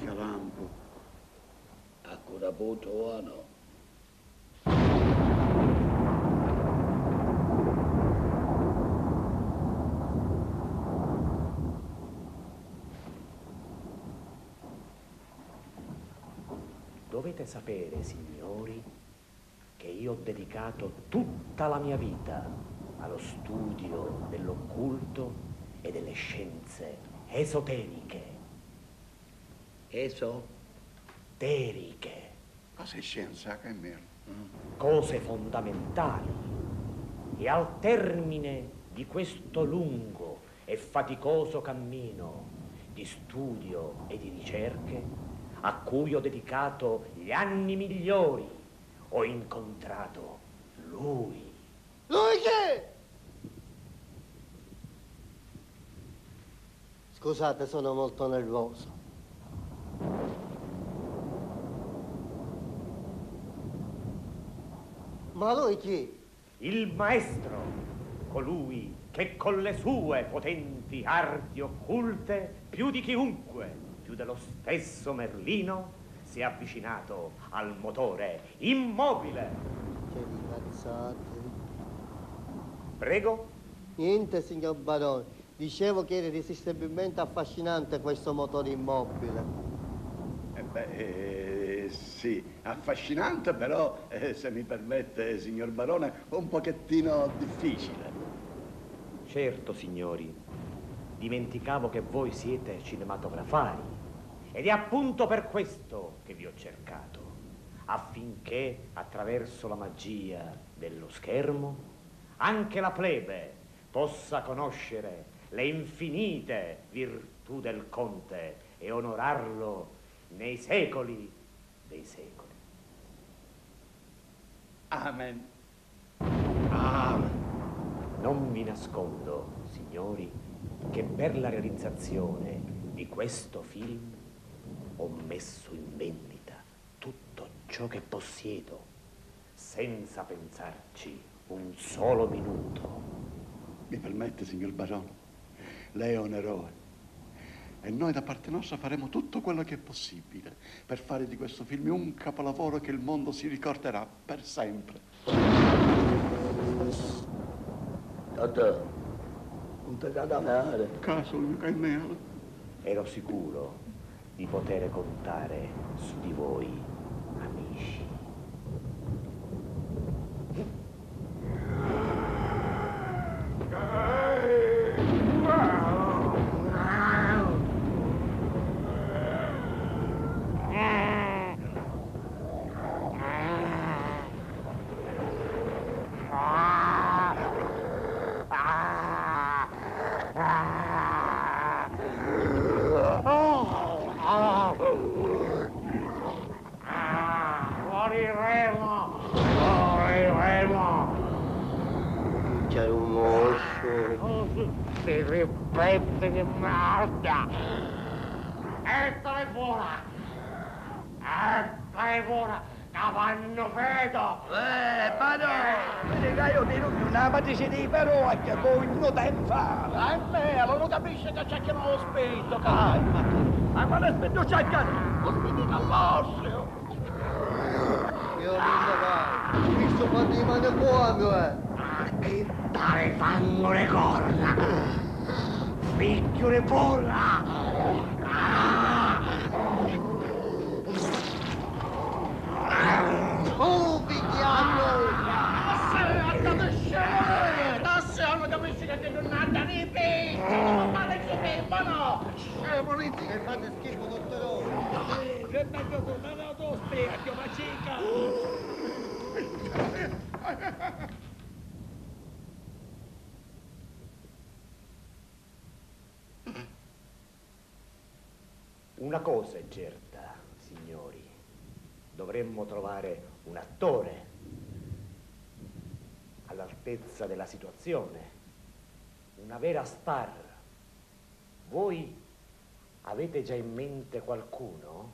calampo. Ancora buono. Dovete sapere, signori, che io ho dedicato tutta la mia vita allo studio dell'occulto e delle scienze esoteriche. Esoteriche. Cosa è scienza? Che merda? Cose fondamentali. E al termine di questo lungo e faticoso cammino di studio e di ricerche, a cui ho dedicato gli anni migliori, ho incontrato lui. Lui chi? Scusate, sono molto nervoso. Ma lui chi? Il maestro, colui che con le sue potenti arti occulte, più di chiunque, più dello stesso Merlino, si è avvicinato al motore immobile. Che di cazzate. Prego? Niente, signor Barone. Dicevo che era irresistibilmente affascinante questo motore immobile. Sì, affascinante, però, se mi permette, signor Barone, un pochettino difficile. Certo, signori. Dimenticavo che voi siete cinematografari. Ed è appunto per questo che vi ho cercato, affinché attraverso la magia dello schermo anche la plebe possa conoscere le infinite virtù del conte e onorarlo nei secoli dei secoli. Amen. Amen. Non vi nascondo, signori, che per la realizzazione di questo film ho messo in vendita tutto ciò che possiedo, senza pensarci un solo minuto. Mi permette, signor Barone? Lei è un eroe. E noi da parte nostra faremo tutto quello che è possibile per fare di questo film un capolavoro che il mondo si ricorderà per sempre. Tata, non ti cade male. Caso il mio caimale. Ero sicuro di poter contare su di voi, amici. C'è un mostro. Si ripete di merda! Ettore buona! Ettore buona! Cavanno vedo! Padre, vedi che io ti non una matrice di però che voi non te fa. E me, non capisce che c'è che non lo spirito, calmati! Ma quale spirito c'è che? Lo spirito all'osseo! Io dico vai. Questo fa di mano buono, Dare fanno le corna! Picchio le bolla! Oh, picchiano! Tasse hanno capisci che non andano i picchi! Non fate schifo, no! Volete che fate schifo, dottore? Che meglio tornare ad ospite, che ma cica! Una cosa è certa, signori. Dovremmo trovare un attore all'altezza della situazione, una vera star. Voi avete già in mente qualcuno?